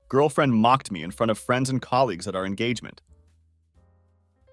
Girlfriend mocked me in front of friends and colleagues at our engagement.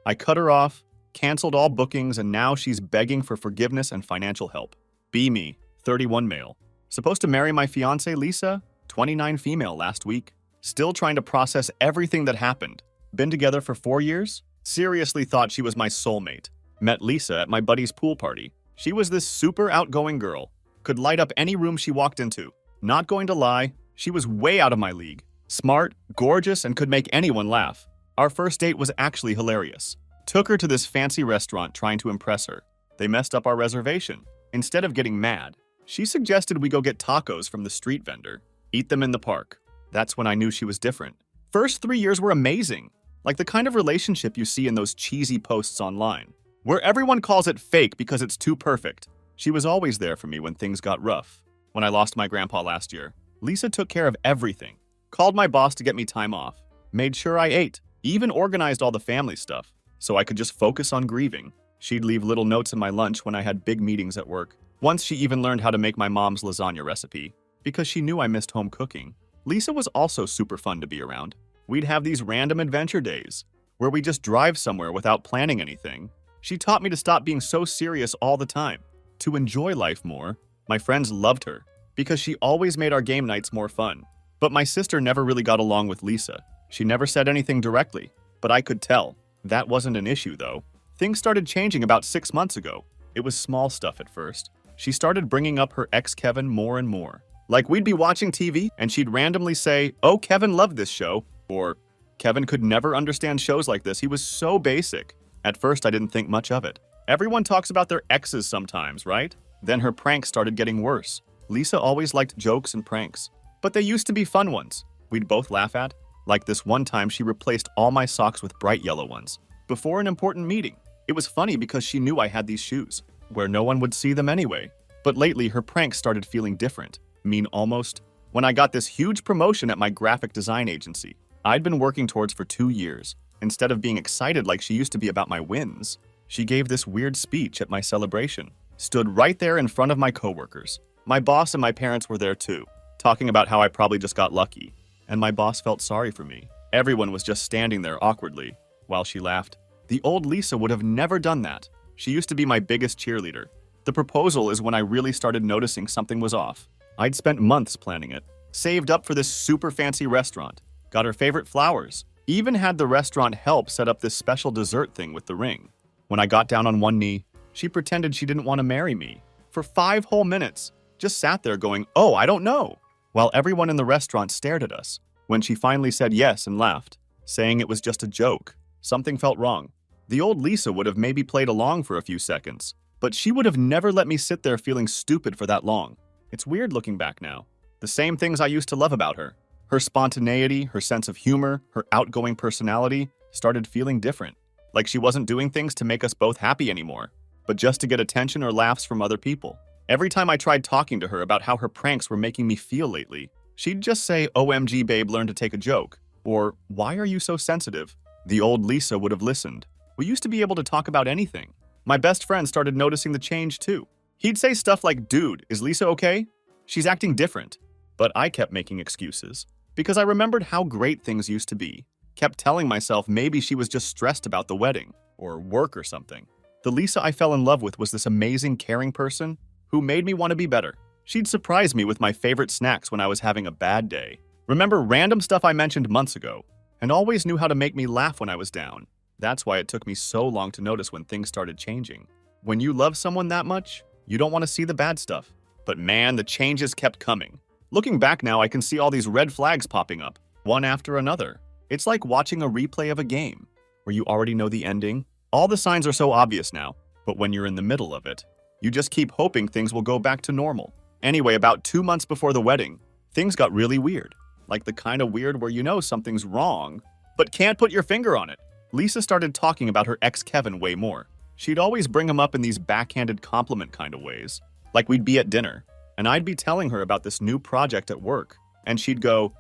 I cut her off, canceled all bookings, and now she's begging for forgiveness and financial help. Be me, 31 male. Supposed to marry my fiancée Lisa, 29 female last week. Still trying to process everything that happened. Been together for 4 years? Seriously thought she was my soulmate. Met Lisa at my buddy's pool party. She was this super outgoing girl. Could light up any room she walked into. Not going to lie, she was way out of my league. Smart, gorgeous, and could make anyone laugh. Our first date was actually hilarious. Took her to this fancy restaurant trying to impress her. They messed up our reservation. Instead of getting mad, she suggested we go get tacos from the street vendor. Eat them in the park. That's when I knew she was different. First 3 years were amazing. Like the kind of relationship you see in those cheesy posts online, where everyone calls it fake because it's too perfect. She was always there for me when things got rough. When I lost my grandpa last year, Lisa took care of everything. Called my boss to get me time off. Made sure I ate. Even organized all the family stuff, so I could just focus on grieving. She'd leave little notes in my lunch when I had big meetings at work. Once she even learned how to make my mom's lasagna recipe, because she knew I missed home cooking. Lisa was also super fun to be around. We'd have these random adventure days, where we just drive somewhere without planning anything. She taught me to stop being so serious all the time, to enjoy life more. My friends loved her, because she always made our game nights more fun. But my sister never really got along with Lisa. She never said anything directly, but I could tell. That wasn't an issue, though. Things started changing about 6 months ago. It was small stuff at first. She started bringing up her ex Kevin more and more. Like we'd be watching TV, and she'd randomly say, "Oh, Kevin loved this show," or "Kevin could never understand shows like this. He was so basic." At first, I didn't think much of it. Everyone talks about their exes sometimes, right? Then her pranks started getting worse. Lisa always liked jokes and pranks, but they used to be fun ones we'd both laugh at. Like this one time she replaced all my socks with bright yellow ones before an important meeting. It was funny because she knew I had these shoes, where no one would see them anyway. But lately, her pranks started feeling different. Mean almost. When I got this huge promotion at my graphic design agency, I'd been working towards for 2 years. Instead of being excited like she used to be about my wins, she gave this weird speech at my celebration. Stood right there in front of my coworkers. My boss and my parents were there too, talking about how I probably just got lucky. And my boss felt sorry for me. Everyone was just standing there awkwardly while she laughed. The old Lisa would have never done that. She used to be my biggest cheerleader. The proposal is when I really started noticing something was off. I'd spent months planning it, saved up for this super fancy restaurant, got her favorite flowers, even had the restaurant help set up this special dessert thing with the ring. When I got down on one knee, she pretended she didn't want to marry me. For 5 whole minutes, just sat there going, "Oh, I don't know," while everyone in the restaurant stared at us. When she finally said yes and laughed, saying it was just a joke, something felt wrong. The old Lisa would have maybe played along for a few seconds, but she would have never let me sit there feeling stupid for that long. It's weird looking back now. The same things I used to love about her. Her spontaneity, her sense of humor, her outgoing personality started feeling different. Like she wasn't doing things to make us both happy anymore, but just to get attention or laughs from other people. Every time I tried talking to her about how her pranks were making me feel lately, she'd just say, "OMG babe, learn to take a joke," or "Why are you so sensitive?" The old Lisa would have listened. We used to be able to talk about anything. My best friend started noticing the change too. He'd say stuff like, "Dude, is Lisa okay? She's acting different." But I kept making excuses because I remembered how great things used to be. Kept telling myself maybe she was just stressed about the wedding or work or something. The Lisa I fell in love with was this amazing, caring person who made me want to be better. She'd surprise me with my favorite snacks when I was having a bad day. Remember random stuff I mentioned months ago, and always knew how to make me laugh when I was down. That's why it took me so long to notice when things started changing. When you love someone that much, you don't want to see the bad stuff. But man, the changes kept coming. Looking back now, I can see all these red flags popping up, one after another. It's like watching a replay of a game, where you already know the ending. All the signs are so obvious now, but when you're in the middle of it, you just keep hoping things will go back to normal. Anyway, about 2 months before the wedding, things got really weird. Like the kind of weird where you know something's wrong, but can't put your finger on it. Lisa started talking about her ex Kevin way more. She'd always bring him up in these backhanded compliment kind of ways. Like we'd be at dinner, and I'd be telling her about this new project at work, and she'd go,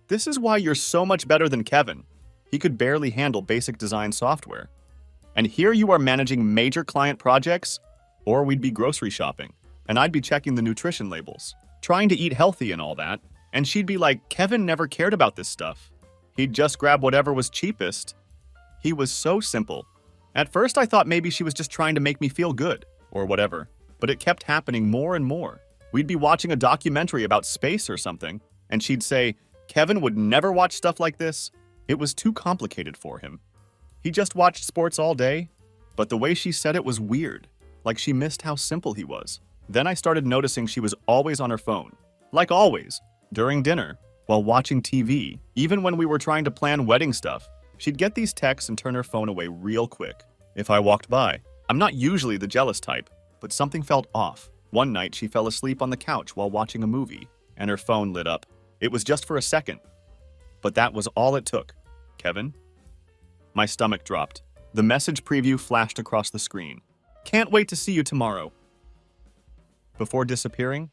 "This is why you're so much better than Kevin. He could barely handle basic design software. And here you are managing major client projects." Or we'd be grocery shopping, and I'd be checking the nutrition labels, trying to eat healthy and all that. And she'd be like, Kevin never cared about this stuff. He'd just grab whatever was cheapest. He was so simple. At first, I thought maybe she was just trying to make me feel good, or whatever, but it kept happening more and more. We'd be watching a documentary about space or something, and she'd say, Kevin would never watch stuff like this. It was too complicated for him. He just watched sports all day, but the way she said it was weird, like she missed how simple he was. Then I started noticing she was always on her phone, like always, during dinner, while watching TV, even when we were trying to plan wedding stuff. She'd get these texts and turn her phone away real quick if I walked by. I'm not usually the jealous type, but something felt off. One night, she fell asleep on the couch while watching a movie, and her phone lit up. It was just for a second, but that was all it took. Kevin? My stomach dropped. The message preview flashed across the screen. Can't wait to see you tomorrow. Before disappearing,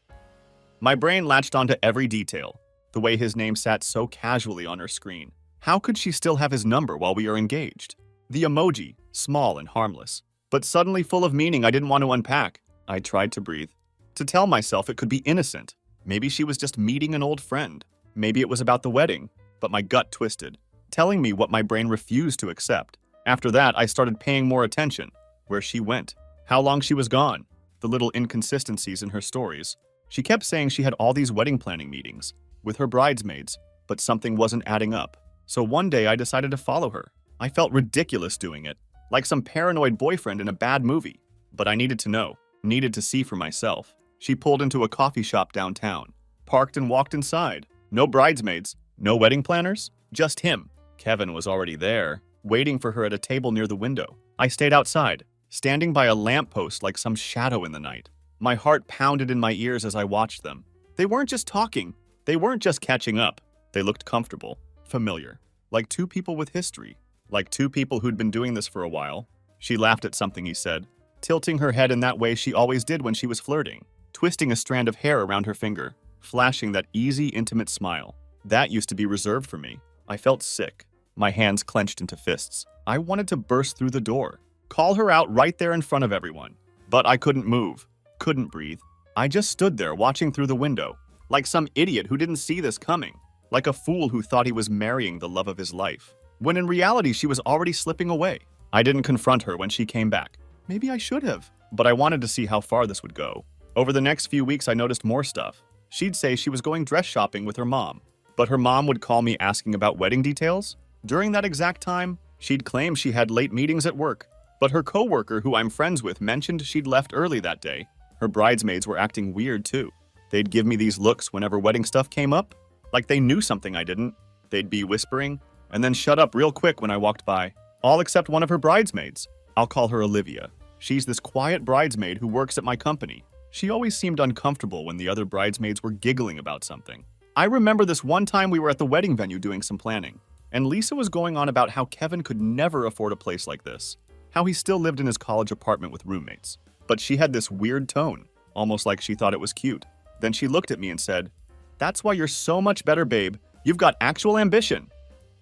my brain latched onto every detail, the way his name sat so casually on her screen. How could she still have his number while we are engaged? The emoji, small and harmless, but suddenly full of meaning I didn't want to unpack. I tried to breathe, to tell myself it could be innocent. Maybe she was just meeting an old friend. Maybe it was about the wedding, but my gut twisted, telling me what my brain refused to accept. After that, I started paying more attention. Where she went, how long she was gone, the little inconsistencies in her stories. She kept saying she had all these wedding planning meetings with her bridesmaids, but something wasn't adding up. So one day I decided to follow her. I felt ridiculous doing it, like some paranoid boyfriend in a bad movie. But I needed to know, needed to see for myself. She pulled into a coffee shop downtown, parked and walked inside. No bridesmaids, no wedding planners, just him. Kevin was already there, waiting for her at a table near the window. I stayed outside, standing by a lamppost like some shadow in the night. My heart pounded in my ears as I watched them. They weren't just talking. They weren't just catching up. They looked comfortable, familiar, like two people with history, like two people who'd been doing this for a while. She laughed at something he said, tilting her head in that way she always did when she was flirting, twisting a strand of hair around her finger, flashing that easy, intimate smile. That used to be reserved for me. I felt sick, my hands clenched into fists. I wanted to burst through the door, call her out right there in front of everyone. But I couldn't move, couldn't breathe. I just stood there watching through the window, like some idiot who didn't see this coming, like a fool who thought he was marrying the love of his life, when in reality she was already slipping away. I didn't confront her when she came back. Maybe I should have, but I wanted to see how far this would go. Over the next few weeks, I noticed more stuff. She'd say she was going dress shopping with her mom, but her mom would call me asking about wedding details. During that exact time, she'd claim she had late meetings at work, but her coworker, who I'm friends with, mentioned she'd left early that day. Her bridesmaids were acting weird too. They'd give me these looks whenever wedding stuff came up, like they knew something I didn't. They'd be whispering, and then shut up real quick when I walked by. All except one of her bridesmaids. I'll call her Olivia. She's this quiet bridesmaid who works at my company. She always seemed uncomfortable when the other bridesmaids were giggling about something. I remember this one time we were at the wedding venue doing some planning, and Lisa was going on about how Kevin could never afford a place like this, how he still lived in his college apartment with roommates. But she had this weird tone, almost like she thought it was cute. Then she looked at me and said, "That's why you're so much better, babe. You've got actual ambition."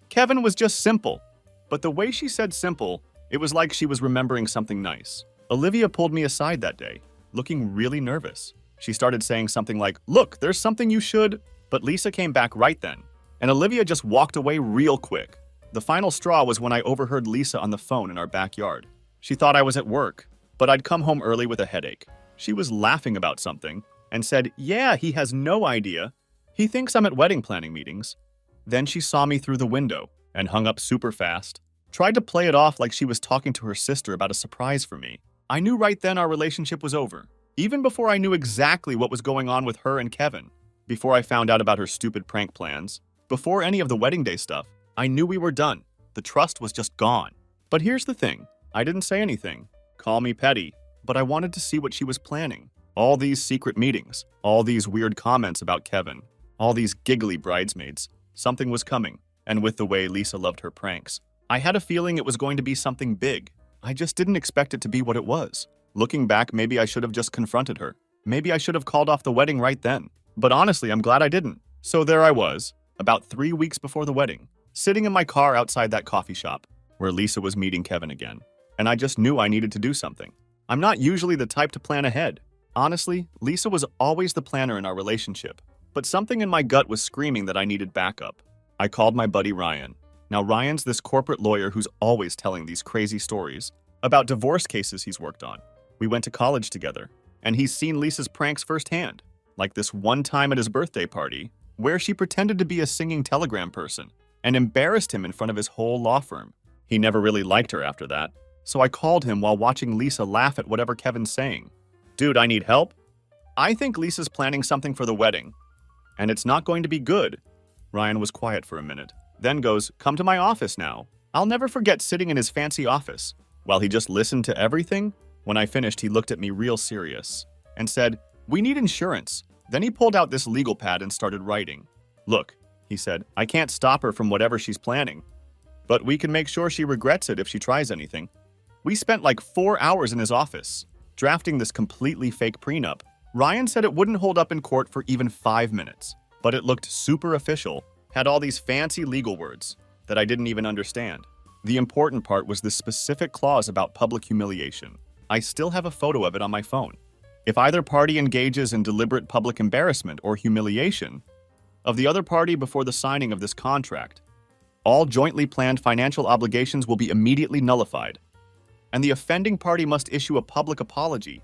Kevin was just simple. But the way she said simple, it was like she was remembering something nice. Olivia pulled me aside that day, looking really nervous. She started saying something like, "Look, there's something you should..." But Lisa came back right then, and Olivia just walked away real quick. The final straw was when I overheard Lisa on the phone in our backyard. She thought I was at work, but I'd come home early with a headache. She was laughing about something and said, "Yeah, he has no idea. He thinks I'm at wedding planning meetings." Then she saw me through the window and hung up super fast, tried to play it off like she was talking to her sister about a surprise for me. I knew right then our relationship was over, even before I knew exactly what was going on with her and Kevin. Before I found out about her stupid prank plans, before any of the wedding day stuff, I knew we were done. The trust was just gone. But here's the thing. I didn't say anything. Call me petty, but I wanted to see what she was planning. All these secret meetings, all these weird comments about Kevin, all these giggly bridesmaids. Something was coming, and with the way Lisa loved her pranks, I had a feeling it was going to be something big. I just didn't expect it to be what it was. Looking back, maybe I should have just confronted her. Maybe I should have called off the wedding right then. But honestly, I'm glad I didn't. So there I was, about 3 weeks before the wedding, sitting in my car outside that coffee shop, where Lisa was meeting Kevin again. And I just knew I needed to do something. I'm not usually the type to plan ahead. Honestly, Lisa was always the planner in our relationship. But something in my gut was screaming that I needed backup. I called my buddy Ryan. Now, Ryan's this corporate lawyer who's always telling these crazy stories about divorce cases he's worked on. We went to college together, and he's seen Lisa's pranks firsthand, like this one time at his birthday party where she pretended to be a singing telegram person and embarrassed him in front of his whole law firm. He never really liked her after that, so I called him while watching Lisa laugh at whatever Kevin's saying. Dude, I need help. I think Lisa's planning something for the wedding, and it's not going to be good. Ryan was quiet for a minute, then goes, come to my office now. I'll never forget sitting in his fancy office. While he just listened to everything, when I finished, he looked at me real serious and said, we need insurance. Then he pulled out this legal pad and started writing. Look, he said, I can't stop her from whatever she's planning, but we can make sure she regrets it if she tries anything. We spent like 4 hours in his office, drafting this completely fake prenup. Ryan said it wouldn't hold up in court for even 5 minutes, but it looked super official, had all these fancy legal words that I didn't even understand. The important part was this specific clause about public humiliation. I still have a photo of it on my phone. If either party engages in deliberate public embarrassment or humiliation of the other party before the signing of this contract, all jointly planned financial obligations will be immediately nullified, and the offending party must issue a public apology.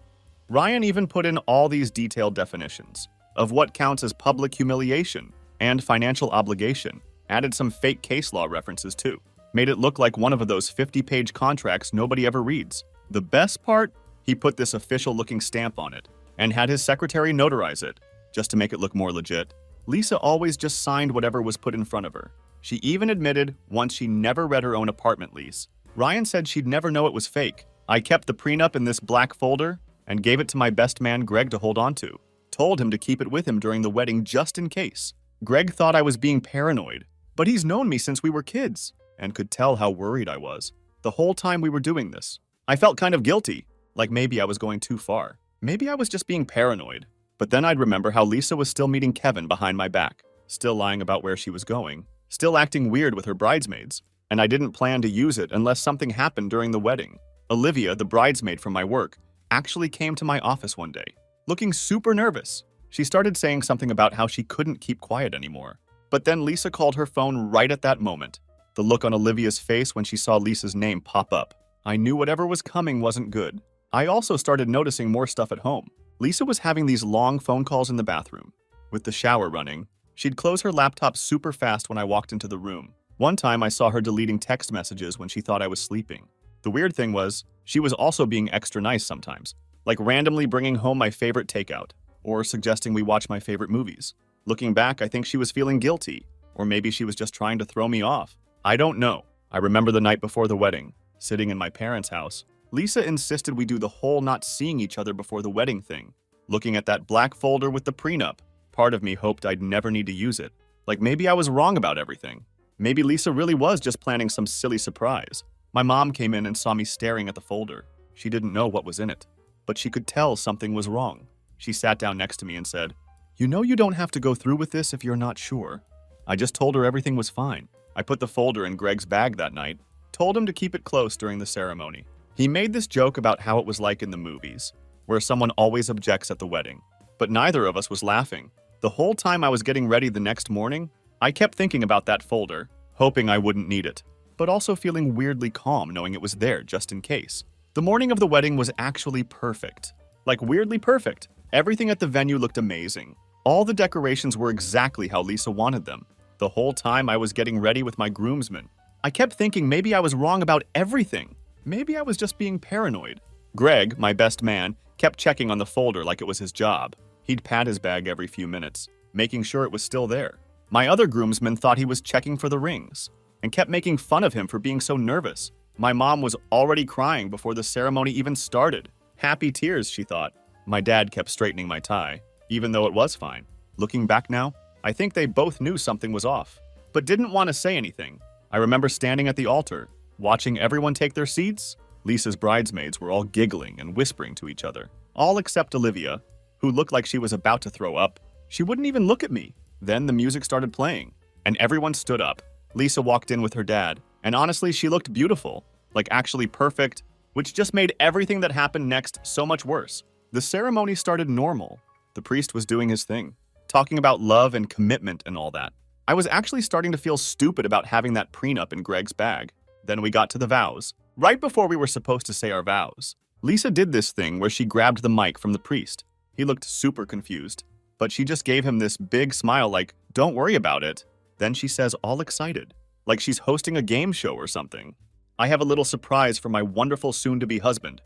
Ryan even put in all these detailed definitions of what counts as public humiliation and financial obligation, added some fake case law references too, made it look like one of those 50-page contracts nobody ever reads. The best part? He put this official-looking stamp on it and had his secretary notarize it, just to make it look more legit. Lisa always just signed whatever was put in front of her. She even admitted once she never read her own apartment lease. Ryan said she'd never know it was fake. I kept the prenup in this black folder and gave it to my best man Greg to hold on to. Told him to keep it with him during the wedding just in case. Greg thought I was being paranoid, but he's known me since we were kids and could tell how worried I was the whole time we were doing this. I felt kind of guilty, like maybe I was going too far. Maybe I was just being paranoid. But then I'd remember how Lisa was still meeting Kevin behind my back, still lying about where she was going, still acting weird with her bridesmaids, and I didn't plan to use it unless something happened during the wedding. Olivia, the bridesmaid from my work, actually came to my office one day, looking super nervous. She started saying something about how she couldn't keep quiet anymore. But then Lisa called her phone right at that moment. The look on Olivia's face when she saw Lisa's name pop up. I knew whatever was coming wasn't good. I also started noticing more stuff at home. Lisa was having these long phone calls in the bathroom. With the shower running, she'd close her laptop super fast when I walked into the room. One time I saw her deleting text messages when she thought I was sleeping. The weird thing was, she was also being extra nice sometimes, like randomly bringing home my favorite takeout, or suggesting we watch my favorite movies. Looking back, I think she was feeling guilty, or maybe she was just trying to throw me off. I don't know. I remember the night before the wedding, sitting in my parents' house. Lisa insisted we do the whole not seeing each other before the wedding thing. Looking at that black folder with the prenup, part of me hoped I'd never need to use it. Like maybe I was wrong about everything. Maybe Lisa really was just planning some silly surprise. My mom came in and saw me staring at the folder. She didn't know what was in it, but she could tell something was wrong. She sat down next to me and said, "You know you don't have to go through with this if you're not sure." I just told her everything was fine. I put the folder in Greg's bag that night, told him to keep it close during the ceremony. He made this joke about how it was like in the movies, where someone always objects at the wedding. But neither of us was laughing. The whole time I was getting ready the next morning, I kept thinking about that folder, hoping I wouldn't need it, but also feeling weirdly calm knowing it was there just in case. The morning of the wedding was actually perfect. Like weirdly perfect. Everything at the venue looked amazing. All the decorations were exactly how Lisa wanted them. The whole time I was getting ready with my groomsmen, I kept thinking maybe I was wrong about everything. Maybe I was just being paranoid. Greg, my best man, kept checking on the folder like it was his job. He'd pat his bag every few minutes, making sure it was still there. My other groomsmen thought he was checking for the rings and kept making fun of him for being so nervous. My mom was already crying before the ceremony even started. Happy tears, she thought. My dad kept straightening my tie, even though it was fine. Looking back now, I think they both knew something was off, but didn't want to say anything. I remember standing at the altar, watching everyone take their seats. Lisa's bridesmaids were all giggling and whispering to each other, all except Olivia, who looked like she was about to throw up. She wouldn't even look at me. Then the music started playing, and everyone stood up. Lisa walked in with her dad, and honestly, she looked beautiful, like actually perfect, which just made everything that happened next so much worse. The ceremony started normal. The priest was doing his thing, talking about love and commitment and all that. I was actually starting to feel stupid about having that prenup in Greg's bag. Then we got to the vows. Right before we were supposed to say our vows, Lisa did this thing where she grabbed the mic from the priest. He looked super confused, but she just gave him this big smile like, "Don't worry about it." Then she says, all excited, like she's hosting a game show or something. "I have a little surprise for my wonderful soon-to-be husband."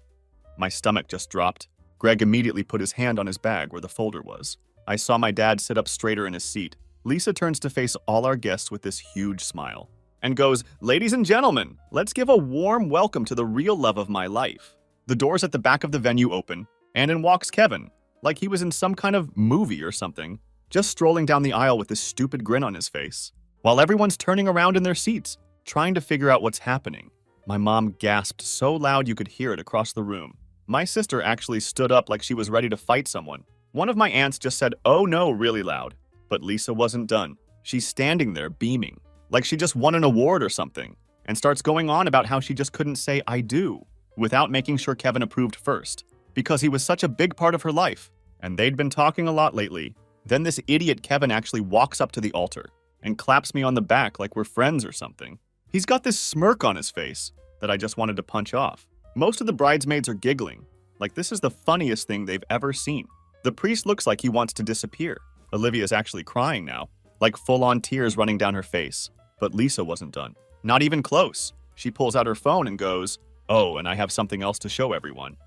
My stomach just dropped. Greg immediately put his hand on his bag where the folder was. I saw my dad sit up straighter in his seat. Lisa turns to face all our guests with this huge smile and goes, "Ladies and gentlemen, let's give a warm welcome to the real love of my life." The doors at the back of the venue open, and in walks Kevin, like he was in some kind of movie or something, just strolling down the aisle with this stupid grin on his face, while everyone's turning around in their seats, trying to figure out what's happening. My mom gasped so loud you could hear it across the room. My sister actually stood up like she was ready to fight someone. One of my aunts just said, "Oh no," really loud. But Lisa wasn't done. She's standing there beaming, like she just won an award or something, and starts going on about how she just couldn't say "I do" without making sure Kevin approved first, because he was such a big part of her life, and they'd been talking a lot lately. Then this idiot Kevin actually walks up to the altar and claps me on the back like we're friends or something. He's got this smirk on his face that I just wanted to punch off. Most of the bridesmaids are giggling, like this is the funniest thing they've ever seen. The priest looks like he wants to disappear. Olivia's actually crying now, like full-on tears running down her face. But Lisa wasn't done. Not even close. She pulls out her phone and goes, "Oh, and I have something else to show everyone."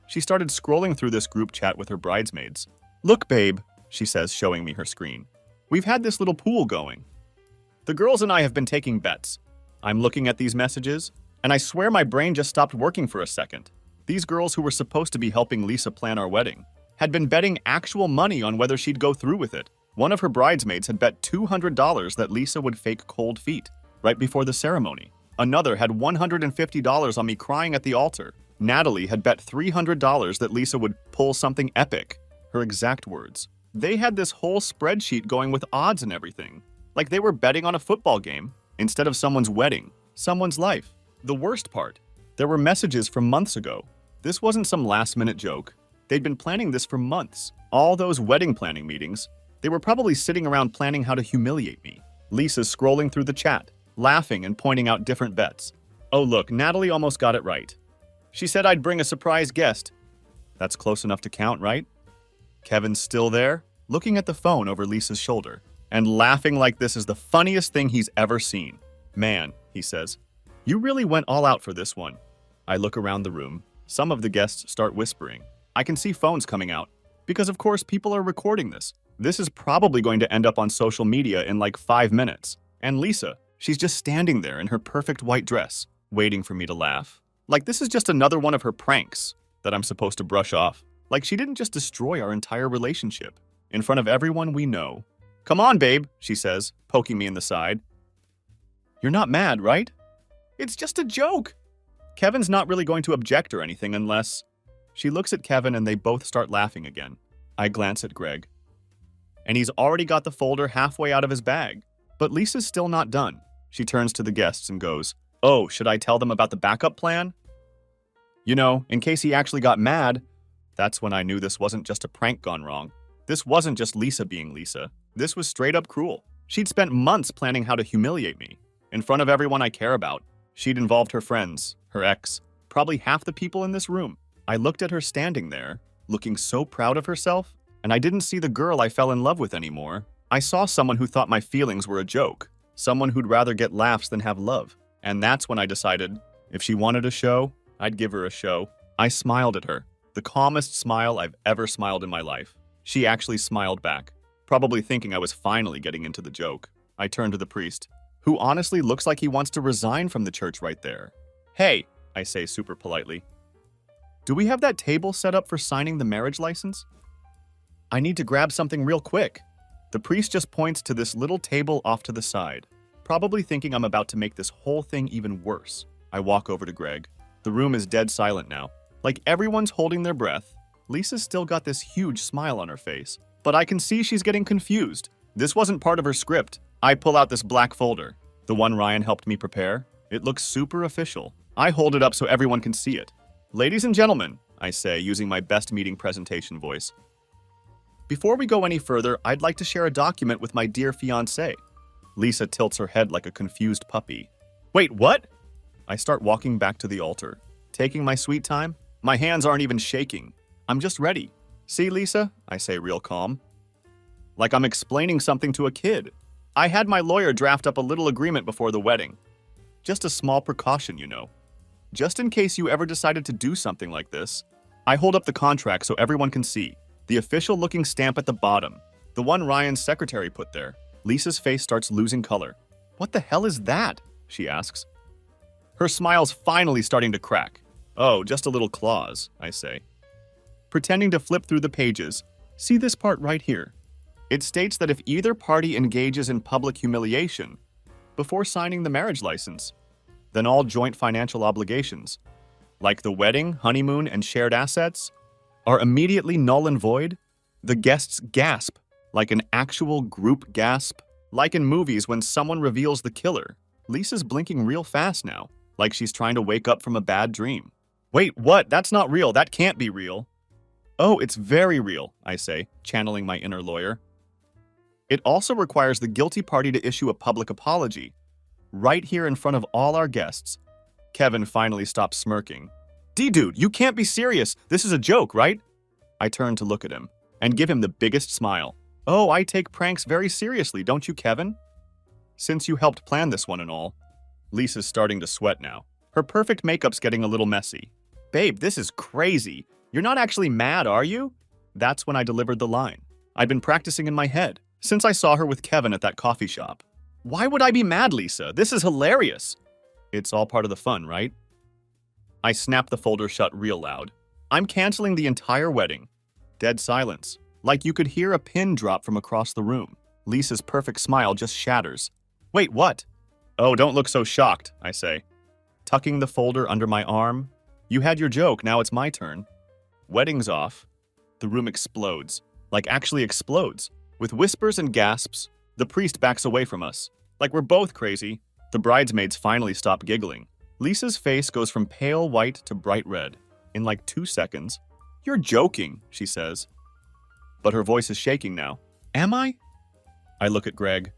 She started scrolling through this group chat with her bridesmaids. "Look, babe," she says, showing me her screen. "We've had this little pool going. The girls and I have been taking bets." I'm looking at these messages, and I swear my brain just stopped working for a second. These girls who were supposed to be helping Lisa plan our wedding had been betting actual money on whether she'd go through with it. One of her bridesmaids had bet $200 that Lisa would fake cold feet right before the ceremony. Another had $150 on me crying at the altar. Natalie had bet $300 that Lisa would pull something epic. Her exact words. They had this whole spreadsheet going with odds and everything. Like they were betting on a football game instead of someone's wedding, someone's life. The worst part, there were messages from months ago. This wasn't some last-minute joke. They'd been planning this for months. All those wedding planning meetings, they were probably sitting around planning how to humiliate me. Lisa's scrolling through the chat, laughing and pointing out different bets. "Oh look, Natalie almost got it right. She said I'd bring a surprise guest." That's close enough to count, right? Kevin's still there, looking at the phone over Lisa's shoulder, and laughing like this is the funniest thing he's ever seen. "Man," he says, "you really went all out for this one." I look around the room. Some of the guests start whispering. I can see phones coming out, because of course people are recording this. This is probably going to end up on social media in like 5 minutes. And Lisa, she's just standing there in her perfect white dress, waiting for me to laugh. Like this is just another one of her pranks that I'm supposed to brush off. Like she didn't just destroy our entire relationship in front of everyone we know. "Come on, babe," she says, poking me in the side. "You're not mad, right? It's just a joke." Kevin's not really going to object or anything unless... She looks at Kevin and they both start laughing again. I glance at Greg, and he's already got the folder halfway out of his bag. But Lisa's still not done. She turns to the guests and goes, "Oh, should I tell them about the backup plan? You know, in case he actually got mad." That's when I knew this wasn't just a prank gone wrong. This wasn't just Lisa being Lisa. This was straight up cruel. She'd spent months planning how to humiliate me in front of everyone I care about. She'd involved her friends, her ex, probably half the people in this room. I looked at her standing there, looking so proud of herself, and I didn't see the girl I fell in love with anymore. I saw someone who thought my feelings were a joke, someone who'd rather get laughs than have love. And that's when I decided, if she wanted a show, I'd give her a show. I smiled at her, the calmest smile I've ever smiled in my life. She actually smiled back, probably thinking I was finally getting into the joke. I turned to the priest, who honestly looks like he wants to resign from the church right there. "Hey," I say super politely, "do we have that table set up for signing the marriage license? I need to grab something real quick." The priest just points to this little table off to the side, probably thinking I'm about to make this whole thing even worse. I walk over to Greg. The room is dead silent now. Like everyone's holding their breath. Lisa's still got this huge smile on her face, but I can see she's getting confused. This wasn't part of her script. I pull out this black folder, the one Ryan helped me prepare. It looks super official. I hold it up so everyone can see it. "Ladies and gentlemen," I say, using my best meeting presentation voice, Before we go any further, I'd like to share a document with my dear fiancé. Lisa tilts her head like a confused puppy. Wait, what? I start walking back to the altar. Taking my sweet time? My hands aren't even shaking. I'm just ready. See, Lisa? I say real calm. Like I'm explaining something to a kid. I had my lawyer draft up a little agreement before the wedding. Just a small precaution, you know. Just in case you ever decided to do something like this. I hold up the contract so everyone can see. The official-looking stamp at the bottom. The one Ryan's secretary put there. Lisa's face starts losing color. What the hell is that? She asks. Her smile's finally starting to crack. Oh, just a little clause, I say. Pretending to flip through the pages. See this part right here. It states that if either party engages in public humiliation before signing the marriage license, then all joint financial obligations, like the wedding, honeymoon, and shared assets, are immediately null and void. The guests gasp, like an actual group gasp, like in movies when someone reveals the killer. Lisa's blinking real fast now, like she's trying to wake up from a bad dream. Wait, what? That's not real. That can't be real. Oh, it's very real, I say, channeling my inner lawyer. It also requires the guilty party to issue a public apology, right here in front of all our guests. Kevin finally stops smirking. D-dude, you can't be serious. This is a joke, right? I turn to look at him and give him the biggest smile. Oh, I take pranks very seriously, don't you, Kevin? Since you helped plan this one and all. Lisa's starting to sweat now. Her perfect makeup's getting a little messy. Babe, this is crazy. You're not actually mad, are you? That's when I delivered the line. I'd been practicing in my head since I saw her with Kevin at that coffee shop. Why would I be mad, Lisa? This is hilarious. It's all part of the fun, right? I snap the folder shut real loud. I'm canceling the entire wedding. Dead silence. Like you could hear a pin drop from across the room. Lisa's perfect smile just shatters. Wait, what? Oh, don't look so shocked, I say. Tucking the folder under my arm. You had your joke, now it's my turn. Wedding's off. The room explodes. Like actually explodes. With whispers and gasps, the priest backs away from us. Like we're both crazy. The bridesmaids finally stop giggling. Lisa's face goes from pale white to bright red in like 2 seconds. You're joking, she says. But her voice is shaking now. Am I? I look at Greg.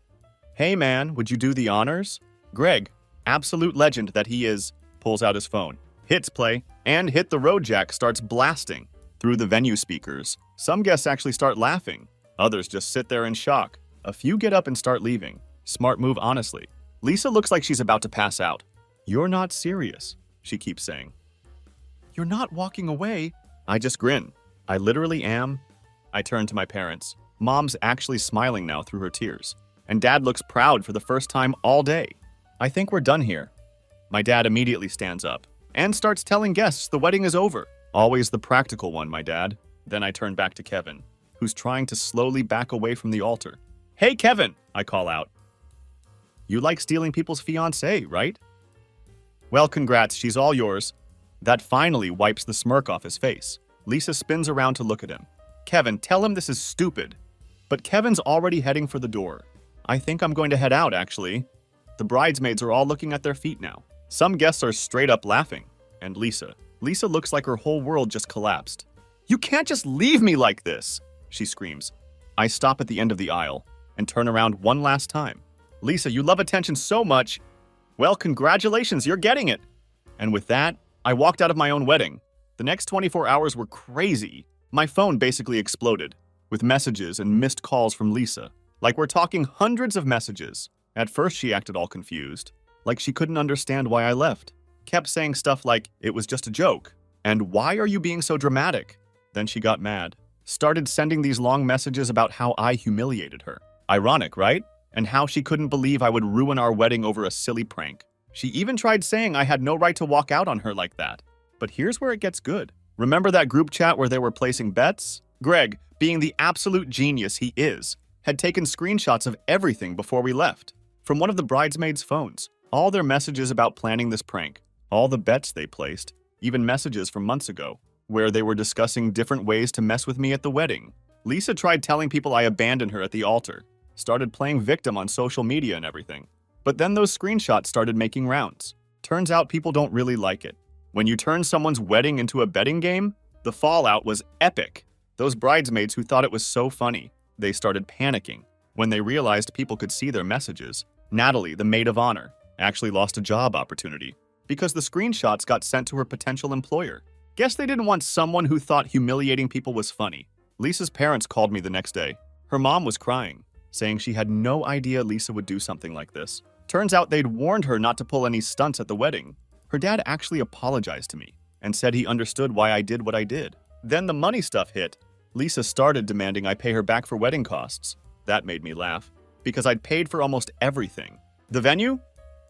Hey man, would you do the honors? Greg, absolute legend that he is, pulls out his phone, hits play, and Hit the Road Jack starts blasting through the venue speakers. Some guests actually start laughing. Others just sit there in shock. A few get up and start leaving. Smart move, honestly. Lisa looks like she's about to pass out. You're not serious, she keeps saying. You're not walking away. I just grin. I literally am. I turn to my parents. Mom's actually smiling now through her tears. And Dad looks proud for the first time all day. I think we're done here. My dad immediately stands up and starts telling guests the wedding is over. Always the practical one, my dad. Then I turn back to Kevin, who's trying to slowly back away from the altar. Hey, Kevin, I call out. You like stealing people's fiancé, right? Well, congrats, she's all yours. That finally wipes the smirk off his face. Lisa spins around to look at him. Kevin, tell him this is stupid. But Kevin's already heading for the door. I think I'm going to head out, actually. The bridesmaids are all looking at their feet now. Some guests are straight up laughing. And Lisa looks like her whole world just collapsed. You can't just leave me like this, she screams. I stop at the end of the aisle and turn around one last time. Lisa, you love attention so much. Well, congratulations, you're getting it. And with that, I walked out of my own wedding. The next 24 hours were crazy. My phone basically exploded with messages and missed calls from Lisa. Like we're talking hundreds of messages. At first, she acted all confused, like she couldn't understand why I left. Kept saying stuff like, it was just a joke, and why are you being so dramatic? Then she got mad. Started sending these long messages about how I humiliated her. Ironic, right? And how she couldn't believe I would ruin our wedding over a silly prank. She even tried saying I had no right to walk out on her like that. But here's where it gets good. Remember that group chat where they were placing bets? Greg, being the absolute genius he is, had taken screenshots of everything before we left. From one of the bridesmaids' phones. All their messages about planning this prank. All the bets they placed. Even messages from months ago, where they were discussing different ways to mess with me at the wedding. Lisa tried telling people I abandoned her at the altar. Started playing victim on social media and everything. But then those screenshots started making rounds. Turns out people don't really like it. When you turn someone's wedding into a betting game, the fallout was epic. Those bridesmaids who thought it was so funny, they started panicking when they realized people could see their messages. Natalie, the maid of honor, actually lost a job opportunity because the screenshots got sent to her potential employer. Guess they didn't want someone who thought humiliating people was funny. Lisa's parents called me the next day. Her mom was crying, saying she had no idea Lisa would do something like this. Turns out they'd warned her not to pull any stunts at the wedding. Her dad actually apologized to me and said he understood why I did what I did. Then the money stuff hit. Lisa started demanding I pay her back for wedding costs. That made me laugh, because I'd paid for almost everything. The venue?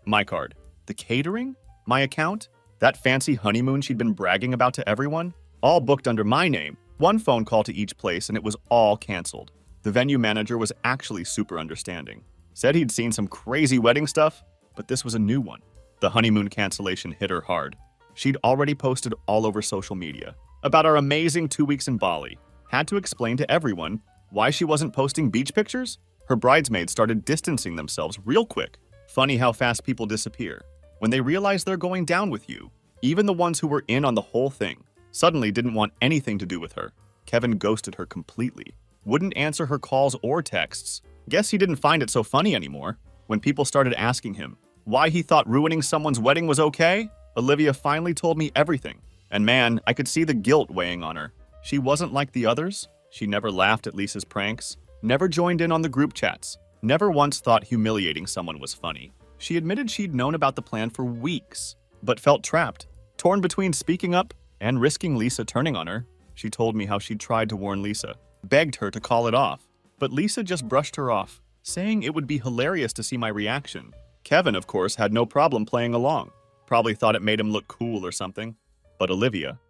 My card. The catering? My account? That fancy honeymoon she'd been bragging about to everyone? All booked under my name. One phone call to each place and it was all canceled. The venue manager was actually super understanding. Said he'd seen some crazy wedding stuff, but this was a new one. The honeymoon cancellation hit her hard. She'd already posted all over social media about our amazing 2 weeks in Bali. Had to explain to everyone why she wasn't posting beach pictures. Her bridesmaids started distancing themselves real quick. Funny how fast people disappear when they realize they're going down with you. Even the ones who were in on the whole thing suddenly didn't want anything to do with her. Kevin ghosted her completely. Wouldn't answer her calls or texts. Guess he didn't find it so funny anymore. When people started asking him why he thought ruining someone's wedding was okay, Olivia finally told me everything. And man, I could see the guilt weighing on her. She wasn't like the others. She never laughed at Lisa's pranks, never joined in on the group chats, never once thought humiliating someone was funny. She admitted she'd known about the plan for weeks, but felt trapped, torn between speaking up and risking Lisa turning on her. She told me how she'd tried to warn Lisa, begged her to call it off, but Lisa just brushed her off, saying it would be hilarious to see my reaction. Kevin, of course, had no problem playing along. Probably thought it made him look cool or something. But Olivia,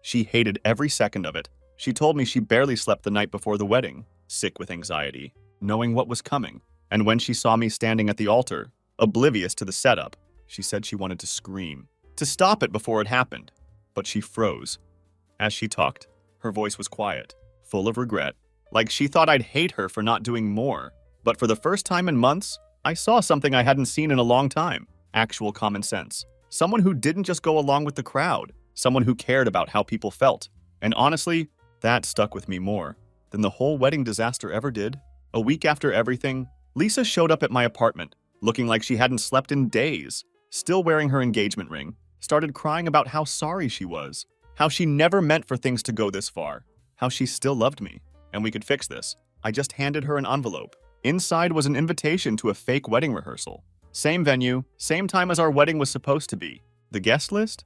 she hated every second of it. She told me she barely slept the night before the wedding, sick with anxiety, knowing what was coming. And when she saw me standing at the altar, oblivious to the setup, she said she wanted to scream, to stop it before it happened. But she froze. As she talked, her voice was quiet, full of regret, like she thought I'd hate her for not doing more. But for the first time in months, I saw something I hadn't seen in a long time. Actual common sense. Someone who didn't just go along with the crowd. Someone who cared about how people felt. And honestly, that stuck with me more than the whole wedding disaster ever did. A week after everything, Lisa showed up at my apartment, looking like she hadn't slept in days, still wearing her engagement ring, started crying about how sorry she was, how she never meant for things to go this far, how she still loved me, and we could fix this. I just handed her an envelope. Inside was an invitation to a fake wedding rehearsal. Same venue, same time as our wedding was supposed to be. The guest list?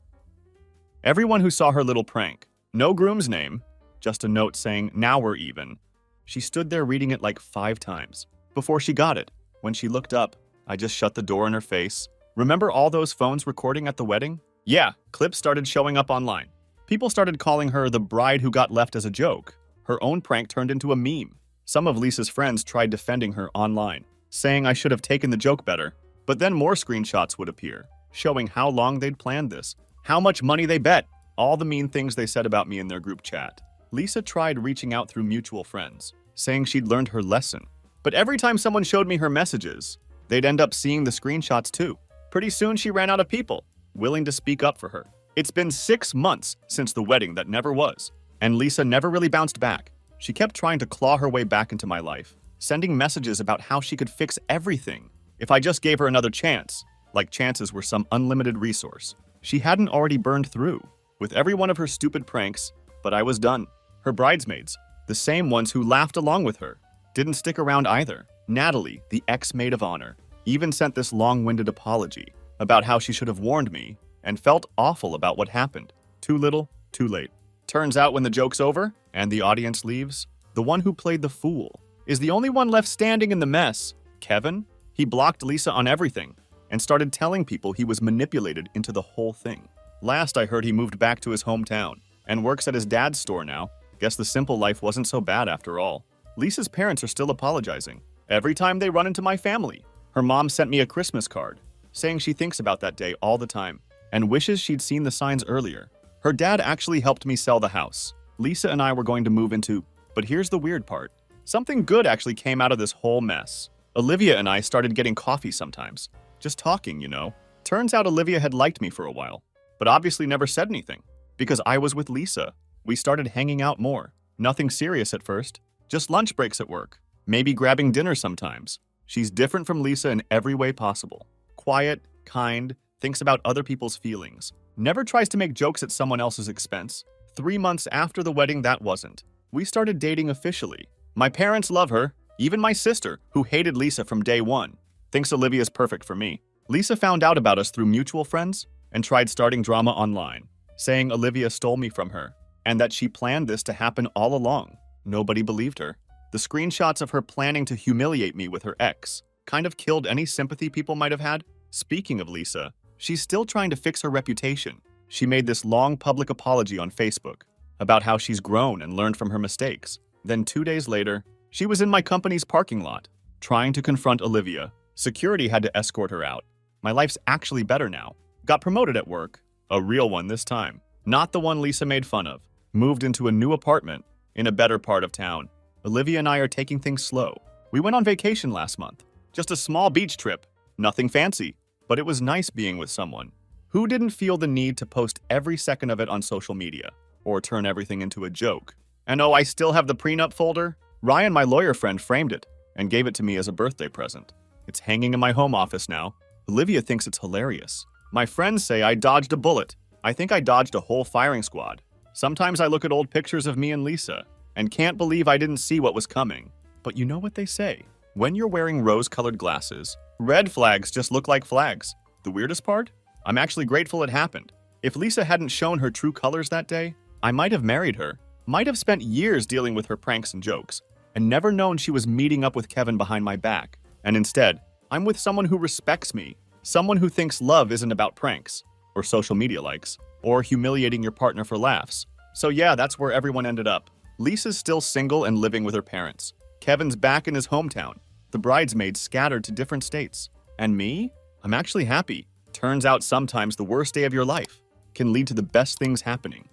Everyone who saw her little prank. No groom's name, just a note saying, "Now we're even." She stood there reading it like 5 times before she got it. When she looked up, I just shut the door in her face. Remember all those phones recording at the wedding? Yeah, clips started showing up online. People started calling her the bride who got left as a joke. Her own prank turned into a meme. Some of Lisa's friends tried defending her online, saying I should have taken the joke better. But then more screenshots would appear, showing how long they'd planned this, how much money they bet, all the mean things they said about me in their group chat. Lisa tried reaching out through mutual friends, saying she'd learned her lesson. But every time someone showed me her messages, they'd end up seeing the screenshots too. Pretty soon she ran out of people willing to speak up for her. It's been 6 months since the wedding that never was, and Lisa never really bounced back. She kept trying to claw her way back into my life, sending messages about how she could fix everything if I just gave her another chance, like chances were some unlimited resource she hadn't already burned through with every one of her stupid pranks. But I was done. Her bridesmaids, the same ones who laughed along with her, didn't stick around either. Natalie, the ex-maid of honor, even sent this long-winded apology about how she should have warned me and felt awful about what happened. Too little, too late. Turns out when the joke's over and the audience leaves, the one who played the fool is the only one left standing in the mess. Kevin? He blocked Lisa on everything and started telling people he was manipulated into the whole thing. Last I heard, he moved back to his hometown and works at his dad's store now. Guess the simple life wasn't so bad after all. Lisa's parents are still apologizing every time they run into my family. Her mom sent me a Christmas card saying she thinks about that day all the time and wishes she'd seen the signs earlier. Her dad actually helped me sell the house Lisa and I were going to move into. But here's the weird part. Something good actually came out of this whole mess. Olivia and I started getting coffee sometimes. Just talking, you know. Turns out Olivia had liked me for a while, but obviously never said anything because I was with Lisa. We started hanging out more. Nothing serious at first, just lunch breaks at work, maybe grabbing dinner sometimes. She's different from Lisa in every way possible. Quiet, kind, thinks about other people's feelings. Never tries to make jokes at someone else's expense. 3 months after the wedding, that wasn't. We started dating officially. My parents love her, even my sister, who hated Lisa from day one, thinks Olivia's perfect for me. Lisa found out about us through mutual friends and tried starting drama online, saying Olivia stole me from her and that she planned this to happen all along. Nobody believed her. The screenshots of her planning to humiliate me with her ex kind of killed any sympathy people might have had. Speaking of Lisa, she's still trying to fix her reputation. She made this long public apology on Facebook about how she's grown and learned from her mistakes. Then 2 days later, she was in my company's parking lot, trying to confront Olivia. Security had to escort her out. My life's actually better now. Got promoted at work. A real one this time. Not the one Lisa made fun of. Moved into a new apartment in a better part of town. Olivia and I are taking things slow. We went on vacation last month. Just a small beach trip. Nothing fancy. But it was nice being with someone. Who didn't feel the need to post every second of it on social media? Or turn everything into a joke? And oh, I still have the prenup folder. Ryan, my lawyer friend, framed it and gave it to me as a birthday present. It's hanging in my home office now. Olivia thinks it's hilarious. My friends say I dodged a bullet. I think I dodged a whole firing squad. Sometimes I look at old pictures of me and Lisa and can't believe I didn't see what was coming. But you know what they say? When you're wearing rose-colored glasses, red flags just look like flags. The weirdest part? I'm actually grateful it happened. If Lisa hadn't shown her true colors that day, I might have married her, might have spent years dealing with her pranks and jokes, and never known she was meeting up with Kevin behind my back. And instead, I'm with someone who respects me, someone who thinks love isn't about pranks, or social media likes, or humiliating your partner for laughs. So yeah, that's where everyone ended up. Lisa's still single and living with her parents. Kevin's back in his hometown. The bridesmaids scattered to different states. And me? I'm actually happy. Turns out sometimes the worst day of your life can lead to the best things happening.